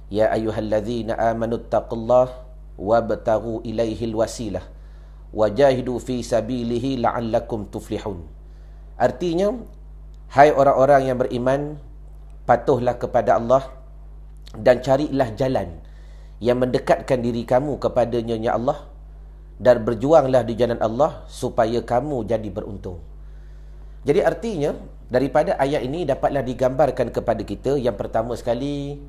Ya ayyuhalladzina amanu taqullaha wabtaghu ilaihil wasilah wajahidu fi sabilihi la'allakum tuflihun. Artinya, hai orang-orang yang beriman, patuhlah kepada Allah dan carilah jalan yang mendekatkan diri kamu kepadanya, ya Allah, dan berjuanglah di jalan Allah supaya kamu jadi beruntung. Jadi artinya, daripada ayat ini dapatlah digambarkan kepada kita, yang pertama sekali,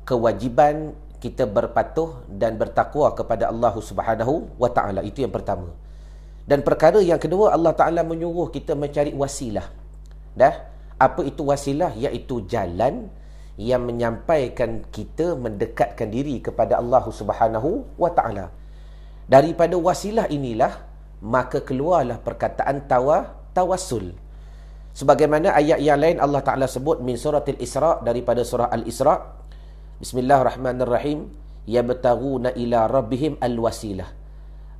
kewajiban kita berpatuh dan bertakwa kepada Allah Subhanahu wa Ta'ala. Itu yang pertama. Dan perkara yang kedua, Allah Ta'ala menyuruh kita mencari wasilah. Apa itu wasilah? Iaitu jalan yang menyampaikan kita mendekatkan diri kepada Allah Subhanahu wa Ta'ala. Daripada wasilah inilah maka keluarlah perkataan tawassul. Sebagaimana ayat yang lain Allah Ta'ala sebut min suratil Isra, daripada surah Al-Isra, Bismillahirrahmanirrahim, yabtaghuna ila rabbihim alwasilah.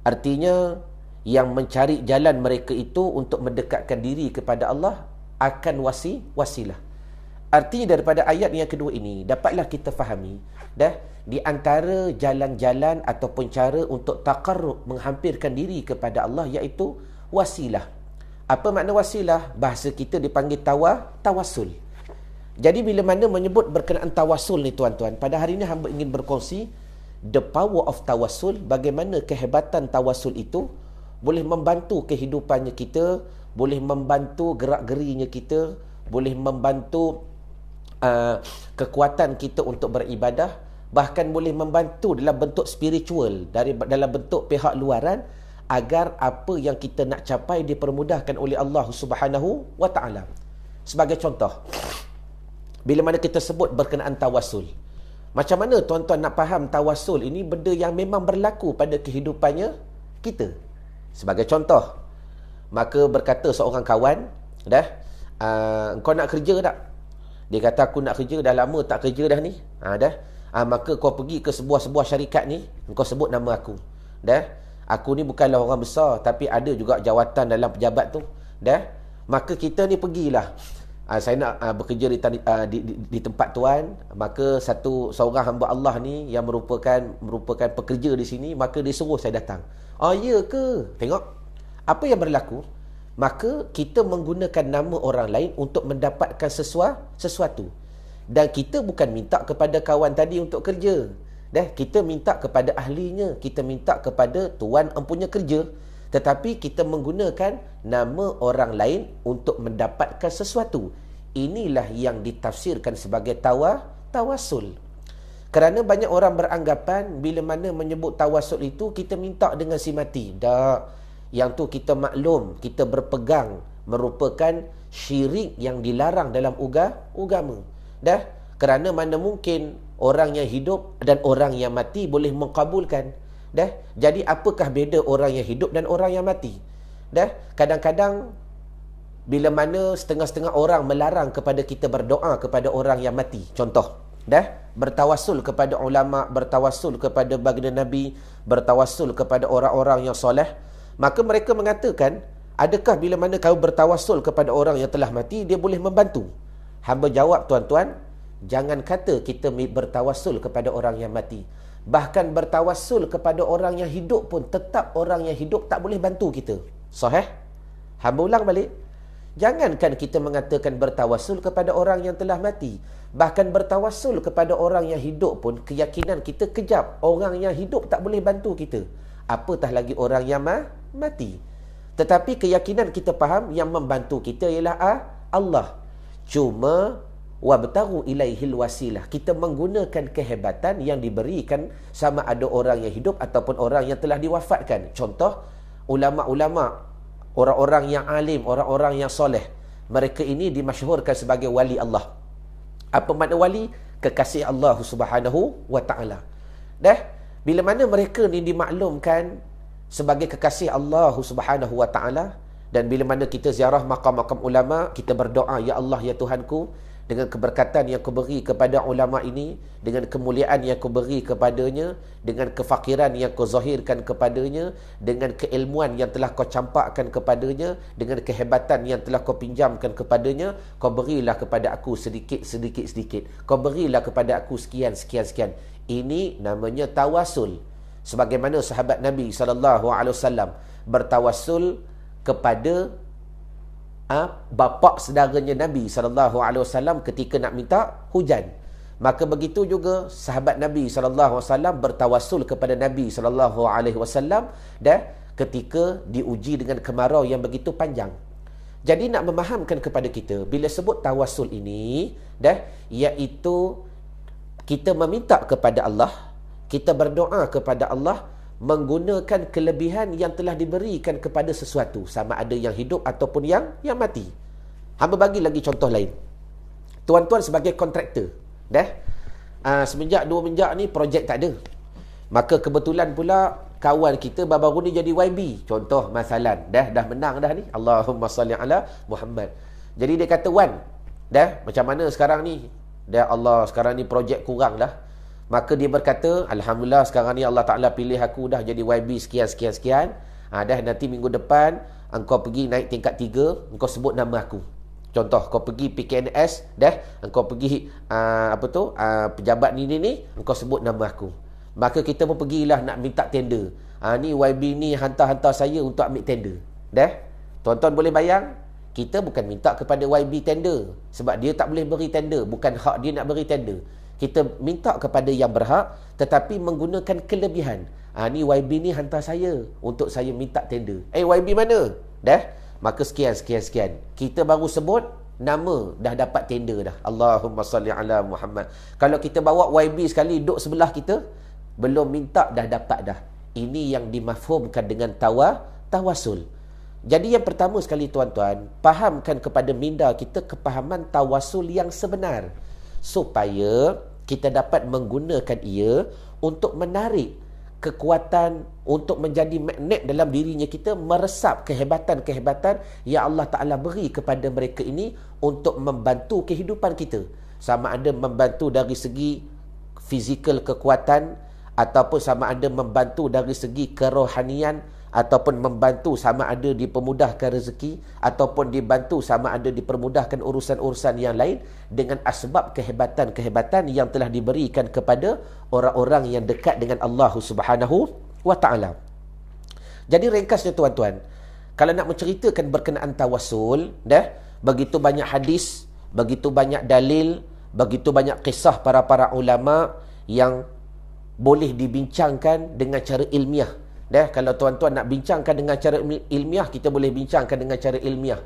Artinya, yang mencari jalan mereka itu untuk mendekatkan diri kepada Allah akan wasilah. Artinya daripada ayat yang kedua ini dapatlah kita fahami di antara jalan-jalan ataupun cara untuk taqarrub, menghampirkan diri kepada Allah, iaitu wasilah. Apa makna wasilah? Bahasa kita dipanggil tawassul. Jadi bila mana menyebut berkenaan tawassul ni tuan-tuan, pada hari ini hamba ingin berkongsi the power of tawassul, bagaimana kehebatan tawassul itu boleh membantu kehidupannya kita, boleh membantu gerak-gerinya kita, boleh membantu kekuatan kita untuk beribadah, bahkan boleh membantu dalam bentuk spiritual, dalam bentuk pihak luaran, agar apa yang kita nak capai dipermudahkan oleh Allah Subhanahu wa Ta'ala. Sebagai contoh, bila mana kita sebut berkenaan tawassul, macam mana tuan-tuan nak faham tawassul ini benda yang memang berlaku pada kehidupannya kita? Sebagai contoh, maka berkata seorang kawan, kau nak kerja tak? Dia kata, aku nak kerja, dah lama tak kerja dah ni. Maka kau pergi ke sebuah syarikat ni, kau sebut nama aku. Aku ni bukanlah orang besar, tapi ada juga jawatan dalam pejabat tu. Maka kita ni pergilah. Saya nak bekerja di tempat tuan. Maka seorang hamba Allah ni yang merupakan pekerja di sini, maka dia suruh saya datang. Oh ya ke? Tengok apa yang berlaku. Maka kita menggunakan nama orang lain untuk mendapatkan sesuatu. Dan kita bukan minta kepada kawan tadi untuk kerja. Kita minta kepada ahlinya, kita minta kepada tuan empunya kerja. Tetapi kita menggunakan nama orang lain untuk mendapatkan sesuatu. Inilah yang ditafsirkan sebagai tawassul. Kerana banyak orang beranggapan bila mana menyebut tawassul itu kita minta dengan si mati. Tak. Yang tu kita maklum, kita berpegang merupakan syirik yang dilarang dalam agama. Kerana mana mungkin orang yang hidup dan orang yang mati boleh mengkabulkan. Jadi apakah beza orang yang hidup dan orang yang mati? Kadang-kadang bila mana setengah-setengah orang melarang kepada kita berdoa kepada orang yang mati. Contoh, bertawassul kepada ulama, bertawassul kepada baginda Nabi, bertawassul kepada orang-orang yang soleh. Maka mereka mengatakan, adakah bila mana kau bertawassul kepada orang yang telah mati, dia boleh membantu? Hamba jawab, tuan-tuan, jangan kata kita bertawassul kepada orang yang mati. Bahkan bertawassul kepada orang yang hidup pun, tetap orang yang hidup tak boleh bantu kita. Sahih? Hamba ulang balik. Jangankan kita mengatakan bertawassul kepada orang yang telah mati. Bahkan bertawassul kepada orang yang hidup pun, keyakinan kita kejap. Orang yang hidup tak boleh bantu kita. Apatah lagi orang yang mati. Tetapi keyakinan kita faham yang membantu kita ialah Allah. Cuma wabtaghu ilaihil wasilah. Kita menggunakan kehebatan yang diberikan sama ada orang yang hidup ataupun orang yang telah diwafatkan. Contoh, ulama-ulama, orang-orang yang alim, orang-orang yang soleh. Mereka ini dimasyhurkan sebagai wali Allah. Apa makna wali? Kekasih Allah Subhanahu wa Ta'ala. Bila mana mereka ni dimaklumkan sebagai kekasih Allah Subhanahu wa Ta'ala, dan bila mana kita ziarah makam-makam ulama, kita berdoa, ya Allah, ya Tuhanku, dengan keberkatan yang kau beri kepada ulama ini, dengan kemuliaan yang kau beri kepadanya, dengan kefakiran yang kau zahirkan kepadanya, dengan keilmuan yang telah kau campakkan kepadanya, dengan kehebatan yang telah kau pinjamkan kepadanya, kau berilah kepada aku sedikit. Kau berilah kepada aku sekian. Ini namanya tawasul. Sebagaimana sahabat Nabi SAW bertawassul kepada bapa saudaranya Nabi SAW ketika nak minta hujan. Maka begitu juga sahabat Nabi SAW bertawassul kepada Nabi SAW ketika diuji dengan kemarau yang begitu panjang. Jadi nak memahamkan kepada kita, bila sebut tawassul ini, iaitu kita meminta kepada Allah, kita berdoa kepada Allah menggunakan kelebihan yang telah diberikan kepada sesuatu, sama ada yang hidup ataupun yang mati. Hamba bagi lagi contoh lain. Tuan-tuan sebagai kontraktor, semenjak 2 menjak ni projek tak ada. Maka kebetulan pula kawan kita baru-baru ni jadi YB. Contoh masalan, dah menang dah ni. Allahumma salli ala Muhammad. Jadi dia kata, Wan, macam mana sekarang ni? Allah, sekarang ni projek kurang dah. Maka dia berkata, Alhamdulillah sekarang ni Allah Ta'ala pilih aku dah jadi YB sekian. Nanti minggu depan engkau pergi naik tingkat 3, engkau sebut nama aku. Contoh, kau pergi PKNS, engkau pergi pejabat ni, engkau sebut nama aku. Maka kita pun pergilah nak minta tender. Ni YB ni hantar saya untuk ambil tender. Tuan-tuan boleh bayang, kita bukan minta kepada YB tender, sebab dia tak boleh beri tender, bukan hak dia nak beri tender. Kita minta kepada yang berhak, tetapi menggunakan kelebihan. Ni YB ni hantar saya untuk saya minta tender. YB mana? Maka sekian. Kita baru sebut nama, dah dapat tender dah. Allahumma salli ala Muhammad. Kalau kita bawa YB sekali duduk sebelah kita, belum minta dah dapat dah. Ini yang dimafhumkan dengan tawasul. Jadi yang pertama sekali tuan-tuan, fahamkan kepada minda kita kepahaman tawasul yang sebenar, supaya kita dapat menggunakan ia untuk menarik kekuatan, untuk menjadi magnet dalam dirinya kita, meresap kehebatan-kehebatan yang Allah Ta'ala beri kepada mereka ini untuk membantu kehidupan kita. Sama ada membantu dari segi fizikal kekuatan, ataupun sama ada membantu dari segi kerohanian, ataupun membantu sama ada dipermudahkan rezeki, ataupun dibantu sama ada dipermudahkan urusan-urusan yang lain dengan asbab kehebatan-kehebatan yang telah diberikan kepada orang-orang yang dekat dengan Allah Subhanahu wa Ta'ala. Jadi ringkasnya tuan-tuan, kalau nak menceritakan berkenaan tawassul, begitu banyak hadis, begitu banyak dalil, begitu banyak kisah para ulama yang boleh dibincangkan dengan cara ilmiah. Kalau tuan-tuan nak bincangkan dengan cara ilmiah, kita boleh bincangkan dengan cara ilmiah.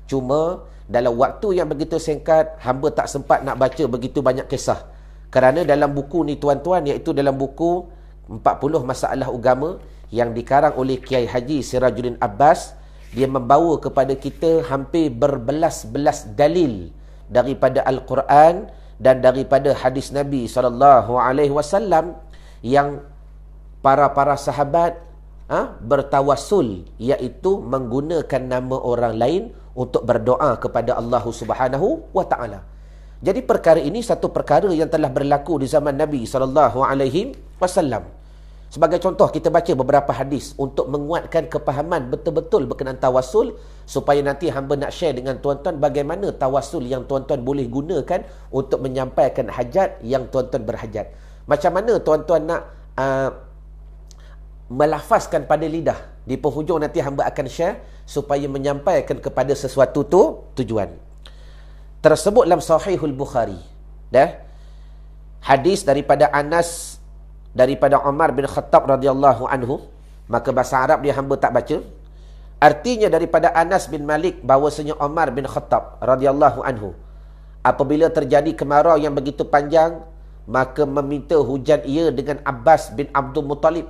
Cuma dalam waktu yang begitu singkat, hamba tak sempat nak baca begitu banyak kisah. Kerana dalam buku ni tuan-tuan, iaitu dalam buku 40 Masalah Agama yang dikarang oleh Kiai Haji Sirajuddin Abbas, dia membawa kepada kita hampir berbelas-belas dalil daripada Al-Quran dan daripada hadis Nabi SAW yang para sahabat bertawassul, iaitu menggunakan nama orang lain untuk berdoa kepada Allah Subhanahu wa Ta'ala. Jadi perkara ini satu perkara yang telah berlaku di zaman Nabi SAW. Sebagai contoh, kita baca beberapa hadis untuk menguatkan kepahaman betul-betul berkenaan tawassul, supaya nanti hamba nak share dengan tuan-tuan bagaimana tawassul yang tuan-tuan boleh gunakan untuk menyampaikan hajat yang tuan-tuan berhajat. Macam mana tuan-tuan nak melafazkan pada lidah. Di penghujung nanti hamba akan share supaya menyampaikan kepada sesuatu tujuan. Tersebut dalam Sahihul Bukhari. Hadis daripada Anas, daripada Umar bin Khattab radhiyallahu anhu. Maka bahasa Arab dia hamba tak baca. Artinya daripada Anas bin Malik bahawasanya Umar bin Khattab radhiyallahu anhu, apabila terjadi kemarau yang begitu panjang, maka meminta hujan ia dengan Abbas bin Abdul Muttalib.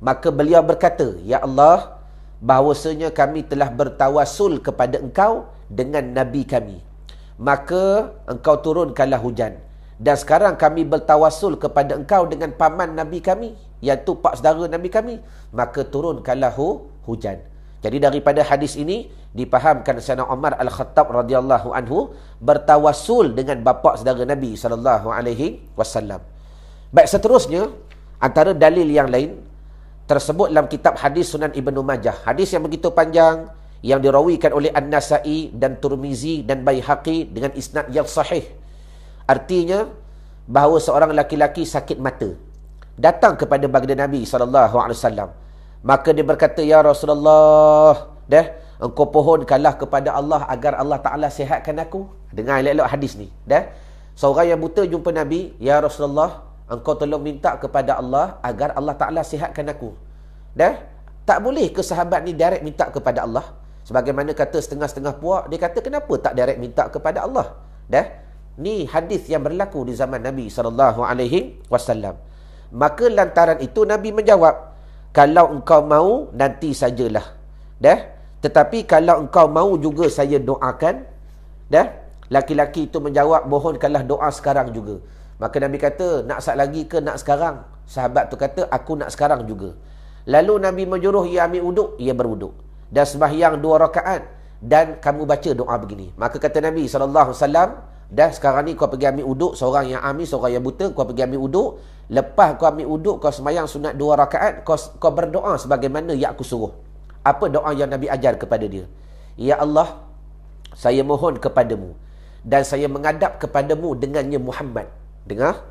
Maka beliau berkata, Ya Allah, bahawasanya kami telah bertawassul kepada engkau dengan Nabi kami, maka engkau turunkanlah hujan. Dan sekarang kami bertawassul kepada engkau dengan paman Nabi kami, iaitu pak saudara Nabi kami, maka turunkanlah hujan. Jadi daripada hadis ini, dipahamkan Sayyidina Umar Al-Khattab radhiyallahu anhu bertawassul dengan bapa saudara Nabi sallallahu alaihi wasallam. Baik, seterusnya antara dalil yang lain tersebut dalam kitab hadis Sunan Ibnu Majah. Hadis yang begitu panjang yang dirawikan oleh An-Nasa'i dan Tirmizi dan Baihaqi dengan isnad yang sahih. Artinya bahawa seorang laki-laki sakit mata datang kepada baginda Nabi SAW. Maka dia berkata, "Ya Rasulullah, engkau pohonkanlah kepada Allah agar Allah Ta'ala sihatkan aku." Dengar elok-elok hadis ni. Seorang yang buta jumpa Nabi, "Ya Rasulullah, engkau tolong minta kepada Allah agar Allah Ta'ala sihatkan aku." Tak boleh ke sahabat ni direct minta kepada Allah? Sebagaimana kata setengah-setengah puak, dia kata kenapa tak direct minta kepada Allah? Ni hadis yang berlaku di zaman Nabi SAW. Maka lantaran itu Nabi menjawab, "Kalau engkau mau, nanti sajalah. Tetapi kalau engkau mau juga saya doakan." Laki-laki itu menjawab, "Mohonkanlah doa sekarang juga." Maka Nabi kata, "Nak sat lagi ke nak sekarang?" Sahabat tu kata, "Aku nak sekarang juga." Lalu Nabi menyuruh ia ambil wuduk, ia berwuduk dan sembahyang 2 rakaat dan kamu baca doa begini. Maka kata Nabi SAW, sekarang ni kau pergi ambil wuduk, seorang yang ami, seorang yang buta, kau pergi ambil wuduk. Lepas kau ambil wuduk, kau sembahyang sunat 2 rakaat, kau berdoa sebagaimana yang aku suruh. Apa doa yang Nabi ajar kepada dia? "Ya Allah, saya mohon kepadamu dan saya menghadap kepadamu dengannya Muhammad." Dengar,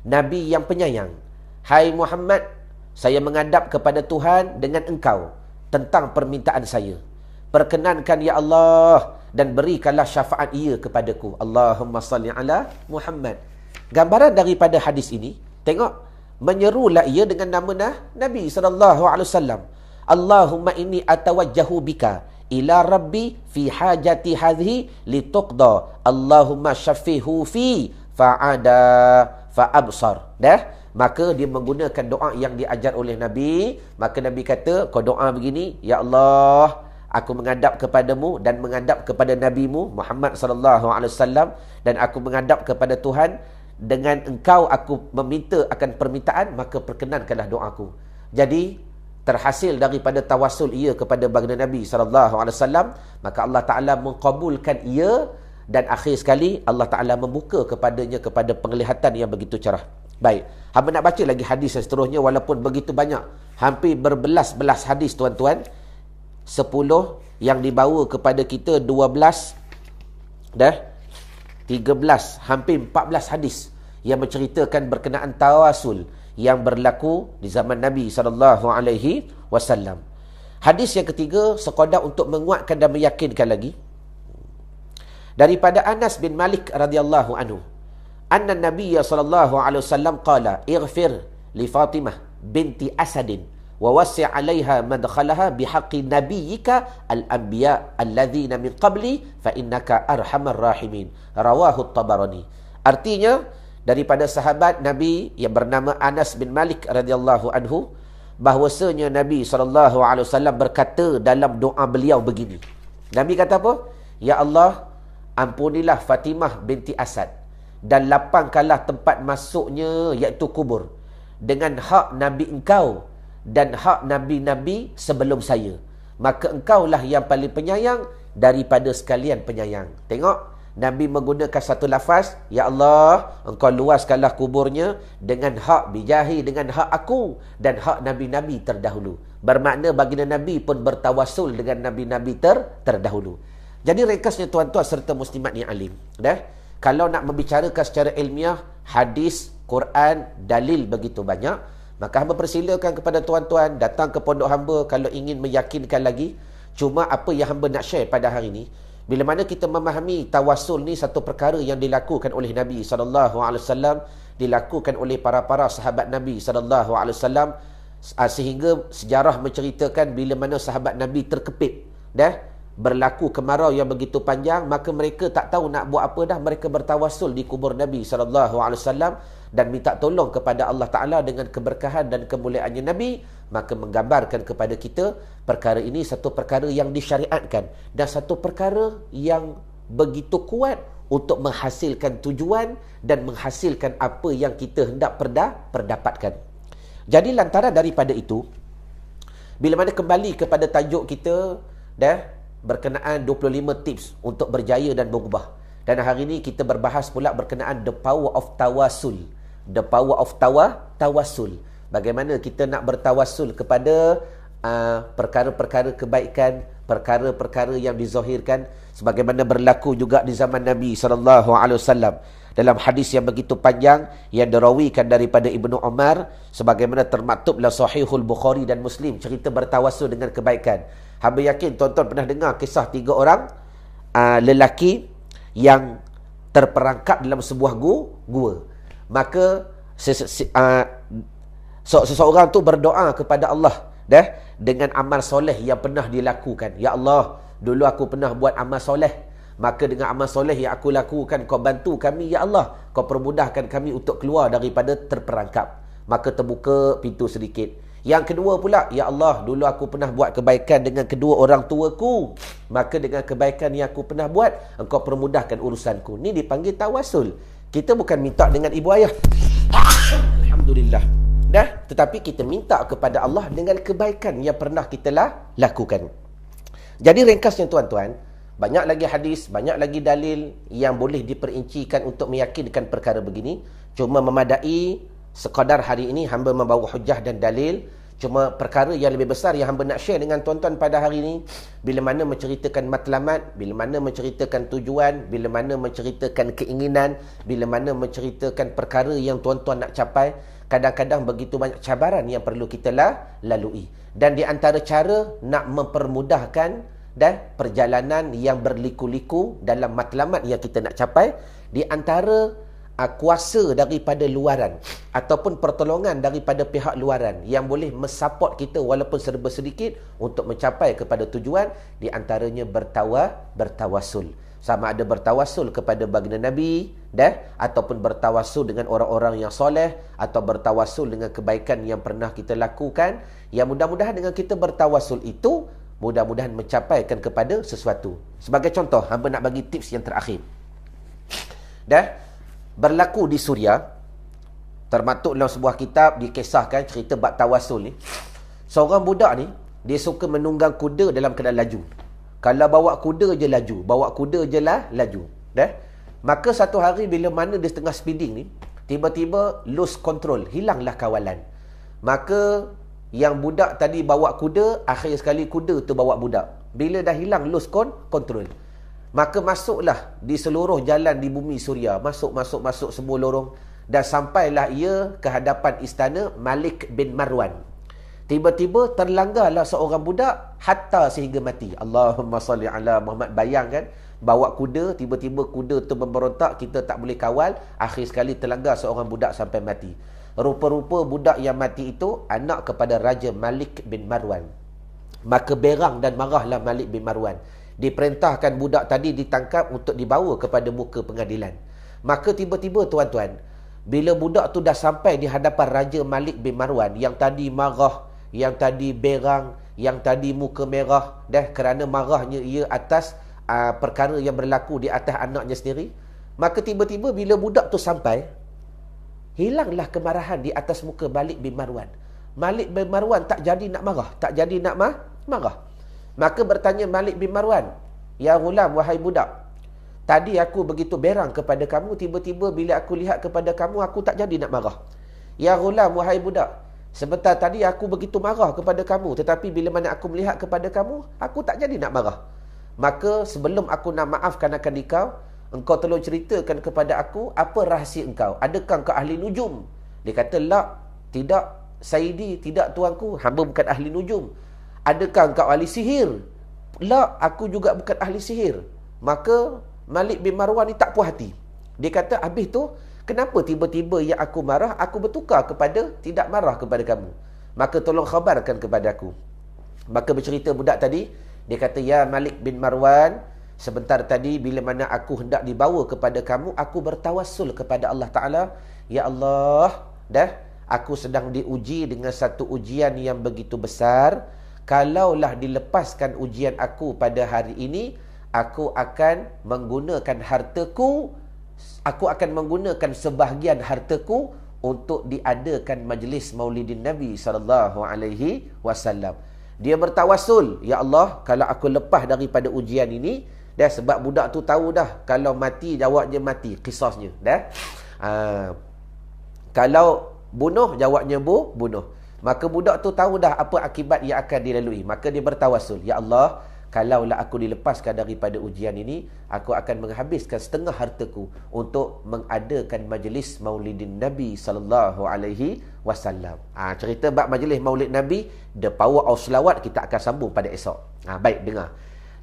Nabi yang penyayang. "Hai Muhammad, saya menghadap kepada Tuhan dengan engkau tentang permintaan saya. Perkenankan ya Allah dan berikanlah syafaat ia kepadaku. Allahumma salli ala Muhammad." Gambaran daripada hadis ini, tengok, menyerulah ia dengan nama Nabi SAW. "Allahumma inni atawajjahu bika ila rabbi fi hajati hadhihi lituqda. Allahumma syafihu fi fa'ada fa'absar." Maka dia menggunakan doa yang diajar oleh Nabi. Maka Nabi kata, kau doa begini, "Ya Allah, aku menghadap kepadamu dan menghadap kepada Nabimu Muhammad SAW, dan aku menghadap kepada Tuhan. Dengan engkau aku meminta akan permintaan, maka perkenankanlah doaku." Jadi terhasil daripada tawassul ia kepada baginda Nabi SAW, maka Allah Ta'ala mengkabulkan ia, dan akhir sekali Allah Ta'ala membuka kepadanya kepada penglihatan yang begitu cerah. Baik, hamba nak baca lagi hadis yang seterusnya, walaupun begitu banyak, hampir berbelas-belas hadis tuan-tuan. 10 yang dibawa kepada kita, 12 13, hampir 14 hadis yang menceritakan berkenaan tawasul yang berlaku di zaman Nabi SAW. Hadis yang ketiga, sekadar untuk menguatkan dan meyakinkan lagi, daripada Anas bin Malik radhiyallahu anhu, anna Nabiy sallallahu alaihi wasallam qala, "Ighfir li Fatimah binti Asadin wa wasi' 'alaiha madkhalaha bihaqqi nabiyyika al-anbiya alladhina min qabli fa innaka arhamar rahimin." Rawahu At-Tabarani. Artinya, daripada sahabat Nabi yang bernama Anas bin Malik radhiyallahu anhu, bahwasanya Nabi SAW berkata dalam doa beliau begini. Nabi kata apa? "Ya Allah, ampunilah Fatimah binti Asad dan lapangkanlah tempat masuknya, iaitu kubur, dengan hak Nabi engkau dan hak Nabi-Nabi sebelum saya. Maka engkaulah yang paling penyayang daripada sekalian penyayang." Tengok, Nabi menggunakan satu lafaz, "Ya Allah, engkau luaskanlah kuburnya dengan hak bijahi, dengan hak aku dan hak Nabi-Nabi terdahulu." Bermakna baginda Nabi pun bertawassul dengan Nabi-Nabi terdahulu. Jadi ringkasnya tuan-tuan serta muslimat yang alim, kalau nak membicarakan secara ilmiah, hadis, Quran, dalil begitu banyak, maka hamba persilakan kepada tuan-tuan datang ke pondok hamba kalau ingin meyakinkan lagi. Cuma apa yang hamba nak share pada hari ini, bila mana kita memahami tawassul ni satu perkara yang dilakukan oleh Nabi SAW, dilakukan oleh para sahabat Nabi SAW, sehingga sejarah menceritakan bila mana sahabat Nabi terkepit, berlaku kemarau yang begitu panjang, maka mereka tak tahu nak buat apa dah. Mereka bertawassul di kubur Nabi SAW dan minta tolong kepada Allah Ta'ala dengan keberkahan dan kemuliaannya Nabi. Maka menggambarkan kepada kita perkara ini satu perkara yang disyariatkan dan satu perkara yang begitu kuat untuk menghasilkan tujuan dan menghasilkan apa yang kita hendak perdapatkan. Jadi lantaran daripada itu, bila mana kembali kepada tajuk kita, berkenaan 25 tips untuk berjaya dan berubah. Dan hari ini kita berbahas pula berkenaan the power of tawasul. The power of tawasul. Bagaimana kita nak bertawasul kepada perkara-perkara kebaikan, perkara-perkara yang dizahirkan, sebagaimana berlaku juga di zaman Nabi SAW. Dalam hadis yang begitu panjang yang dirawikan daripada Ibnu Umar, sebagaimana termaktub dalam Sahihul Bukhari dan Muslim, cerita bertawasul dengan kebaikan. Hamba yakin tuan-tuan pernah dengar kisah 3 orang lelaki yang terperangkap dalam sebuah gua. Maka seseorang tu berdoa kepada Allah dengan amal soleh yang pernah dilakukan. Ya Allah, dulu aku pernah buat amal soleh, maka dengan amal soleh yang aku lakukan, kau bantu kami ya Allah, kau permudahkan kami untuk keluar daripada terperangkap. Maka terbuka pintu sedikit. Yang kedua pula, ya Allah, dulu aku pernah buat kebaikan dengan kedua orang tuaku, maka dengan kebaikan yang aku pernah buat, engkau permudahkan urusanku. Ni dipanggil tawasul. Kita bukan minta dengan ibu ayah, alhamdulillah, tetapi kita minta kepada Allah dengan kebaikan yang pernah kita lakukan. Jadi ringkasnya tuan-tuan, banyak lagi hadis, banyak lagi dalil yang boleh diperincikan untuk meyakinkan perkara begini. Cuma memadai sekadar hari ini hamba membawa hujah dan dalil. Cuma perkara yang lebih besar yang hamba nak share dengan tuan-tuan pada hari ini, bila mana menceritakan matlamat, bila mana menceritakan tujuan, bila mana menceritakan keinginan, bila mana menceritakan perkara yang tuan-tuan nak capai, kadang-kadang begitu banyak cabaran yang perlu kita lalui. Dan di antara cara nak mempermudahkan perjalanan yang berliku-liku dalam matlamat yang kita nak capai, di antara kuasa daripada luaran ataupun pertolongan daripada pihak luaran yang boleh mensupport kita walaupun serba sedikit untuk mencapai kepada tujuan, di antaranya bertawasul. Sama ada bertawasul kepada baginda Nabi ataupun bertawasul dengan orang-orang yang soleh, atau bertawasul dengan kebaikan yang pernah kita lakukan, yang mudah-mudahan dengan kita bertawasul itu mudah-mudahan mencapaikan kepada sesuatu. Sebagai contoh, hamba nak bagi tips yang terakhir. Berlaku di Suria, termaktub dalam sebuah kitab, dikisahkan cerita bab tawasul ni. Seorang budak ni, dia suka menunggang kuda dalam keadaan laju. Kalau bawa kuda je laju. Maka satu hari bila mana dia tengah speeding ni, tiba-tiba lose control, hilanglah kawalan. Maka yang budak tadi bawa kuda, akhir sekali kuda tu bawa budak. Bila dah hilang lose control, maka masuklah di seluruh jalan di bumi Suria, masuk semua lorong, dan sampailah ia ke hadapan istana Malik bin Marwan. Tiba-tiba terlanggarlah seorang budak hatta sehingga mati. Allahumma salli ala Muhammad. Bayangkan, bawa kuda, tiba-tiba kuda tu memberontak, kita tak boleh kawal, akhir sekali terlanggar seorang budak sampai mati. Rupa-rupa budak yang mati itu anak kepada Raja Malik bin Marwan. Maka berang dan marahlah Malik bin Marwan. Diperintahkan budak tadi ditangkap untuk dibawa kepada muka pengadilan. Maka tiba-tiba tuan-tuan, bila budak tu dah sampai di hadapan Raja Malik bin Marwan, yang tadi marah, yang tadi berang, yang tadi muka merah kerana marahnya ia atas perkara yang berlaku di atas anaknya sendiri. Maka tiba-tiba bila budak tu sampai, hilanglah kemarahan di atas muka Malik bin Marwan. Malik bin Marwan tak jadi nak marah. Maka bertanya Malik bin Marwan, ya ghulam, wahai budak, tadi aku begitu berang kepada kamu, tiba-tiba bila aku lihat kepada kamu, aku tak jadi nak marah. Ya ghulam, wahai budak, sebentar tadi aku begitu marah kepada kamu, tetapi bila mana aku melihat kepada kamu, aku tak jadi nak marah. Maka sebelum aku nak maafkan akan engkau tolong ceritakan kepada aku apa rahsia engkau. Adakah engkau ahli nujum? Dia kata, la, tidak Saidi, tidak tuanku, hamba bukan ahli nujum. Adakah engkau ahli sihir? La, aku juga bukan ahli sihir. Maka Malik bin Marwan ni tak puas hati. Dia kata, habis tu, kenapa tiba-tiba yang aku marah, aku bertukar kepada tidak marah kepada kamu? Maka tolong khabarkan kepada aku. Maka bercerita budak tadi, dia kata, ya Malik bin Marwan, sebentar tadi bila mana aku hendak dibawa kepada kamu, aku bertawassul kepada Allah Ta'ala. Ya Allah, aku sedang diuji dengan satu ujian yang begitu besar. Kalaulah dilepaskan ujian aku pada hari ini, aku akan menggunakan hartaku, aku akan menggunakan sebahagian hartaku untuk diadakan majlis Maulidin Nabi SAW. Dia bertawasul, ya Allah, kalau aku lepas daripada ujian ini, dah, sebab budak tu tahu dah, kalau mati jawabnya mati, qisasnya, dah. Kalau bunuh jawabnya bunuh. Maka budak tu tahu dah apa akibat yang akan dilalui. Maka dia bertawasul, ya Allah, kalaulah aku dilepaskan daripada ujian ini, aku akan menghabiskan setengah hartaku untuk mengadakan majlis maulidin Nabi sallallahu alaihi wasallam. Cerita bab majlis maulid Nabi, the power of selawat, kita akan sambung pada esok. Baik, dengar.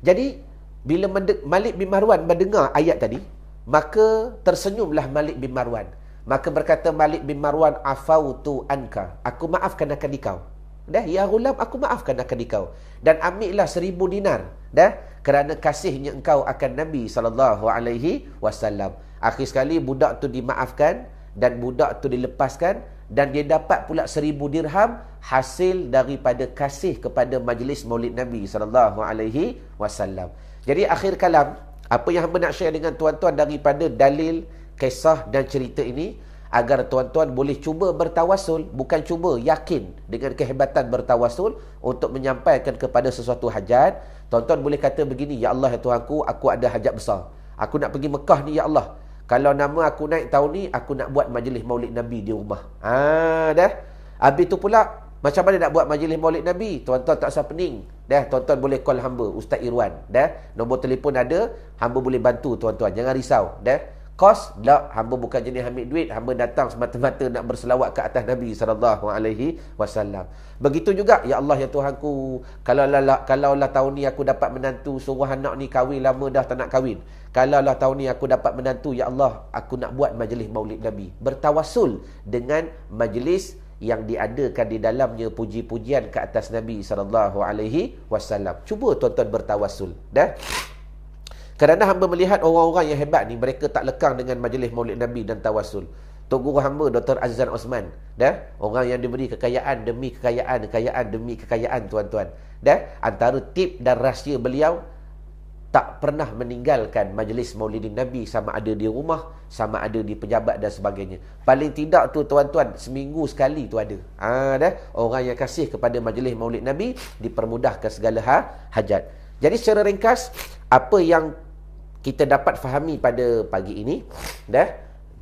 Jadi bila Malik bin Marwan mendengar ayat tadi, maka tersenyumlah Malik bin Marwan. Maka berkata Malik bin Marwan, afautu anka, aku maafkan akan dikau. Dah, ya ghulam, aku maafkan akan dikau. Dan ambillah 1000 dinar. Dah, kerana kasihnya engkau akan Nabi SAW. Akhir sekali budak tu dimaafkan dan budak tu dilepaskan, dan dia dapat pula 1000 dirham hasil daripada kasih kepada majlis maulid Nabi SAW. Jadi akhir kalam, apa yang hamba nak share dengan tuan-tuan daripada dalil, kisah dan cerita ini, agar tuan-tuan boleh cuba bertawasul, bukan cuba, yakin dengan kehebatan bertawasul untuk menyampaikan kepada sesuatu hajat. Tuan-tuan boleh kata begini, ya Allah, ya Tuhanku, aku ada hajat besar, aku nak pergi Mekah ni, ya Allah, kalau nama aku naik tahun ni, aku nak buat majlis maulid Nabi di rumah. Dah. Habis tu pula, macam mana nak buat majlis maulid Nabi? Tuan-tuan tak usah pening. Dah, tuan-tuan boleh call hamba, Ustaz Irwan. Dah, nombor telefon ada, hamba boleh bantu tuan-tuan. Jangan risau. Dah. Kos, tak, hamba bukan jenis ambil duit, hamba datang semata-mata nak berselawat ke atas Nabi SAW. Begitu juga, ya Allah, ya Tuhanku, kalaulah tahun ni aku dapat menantu, suruh anak ni kahwin, lama dah tak nak kahwin. Kalaulah tahun ni aku dapat menantu, ya Allah, aku nak buat majlis maulid Nabi. Bertawasul dengan majlis yang diadakan di dalamnya puji-pujian ke atas Nabi SAW. Cuba tuan-tuan bertawasul. Dah. Kerana hamba melihat orang-orang yang hebat ni, mereka tak lekang dengan majlis maulid Nabi dan tawasul. Tok Guru hamba Dr. Azan Osman, dah, orang yang diberi kekayaan demi kekayaan, kekayaan demi kekayaan, tuan-tuan. Dah, antara tip dan rahsia beliau, tak pernah meninggalkan majlis maulidin Nabi, sama ada di rumah, sama ada di pejabat dan sebagainya. Paling tidak tu tuan-tuan, seminggu sekali tu ada. Dah, orang yang kasih kepada majlis maulid Nabi dipermudahkan segala hajat. Jadi secara ringkas, apa yang kita dapat fahami pada pagi ini, dah,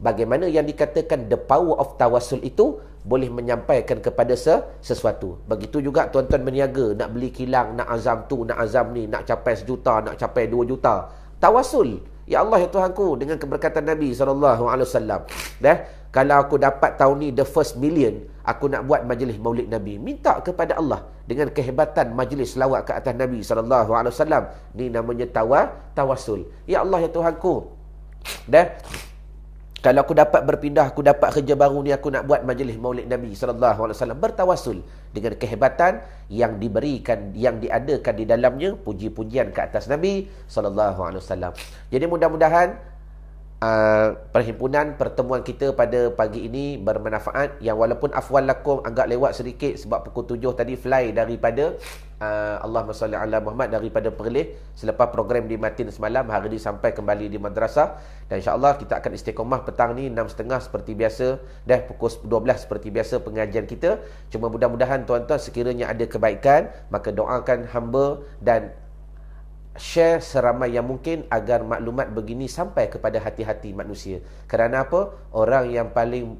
bagaimana yang dikatakan the power of tawasul itu boleh menyampaikan kepada sesuatu. Begitu juga tuan-tuan berniaga, nak beli kilang, nak azam tu, nak azam ni, nak capai 1 juta, nak capai 2 juta. Tawasul, ya Allah, ya Tuhanku, dengan keberkatan Nabi SAW. Dah, kalau aku dapat tahun ni the first million, aku nak buat majlis maulid Nabi. Minta kepada Allah dengan kehebatan majlis selawat ke atas Nabi SAW. Ni namanya tawasul. Ya Allah, ya Tuhanku, dah, kalau aku dapat berpindah, aku dapat kerja baru ni, aku nak buat majlis maulid Nabi SAW. Bertawasul dengan kehebatan yang diberikan, yang diadakan di dalamnya puji-pujian ke atas Nabi SAW. Jadi mudah-mudahan perhimpunan, pertemuan kita pada pagi ini bermanfaat. Yang walaupun afwan lakum, agak lewat sedikit sebab pukul 7 tadi fly daripada Allahumma salli ala Muhammad, daripada Perlis. Selepas program di Matin semalam, hari ini sampai kembali di madrasah. Dan insyaAllah kita akan istiqomah petang ni 6.30 seperti biasa. Dah pukul 12 seperti biasa pengajian kita. Cuma mudah-mudahan tuan-tuan sekiranya ada kebaikan, maka doakan hamba dan share seramai yang mungkin agar maklumat begini sampai kepada hati-hati manusia. Kerana apa? Orang yang paling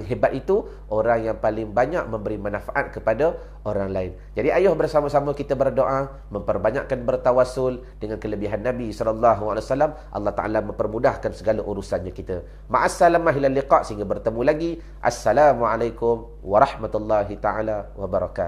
hebat itu orang yang paling banyak memberi manfaat kepada orang lain. Jadi ayuh bersama-sama kita berdoa, memperbanyakkan bertawasul dengan kelebihan Nabi SAW. Allah Ta'ala mempermudahkan segala urusannya kita. Ma'assalamah ila liqa', sehingga bertemu lagi. Assalamualaikum warahmatullahi ta'ala wabarakatuh.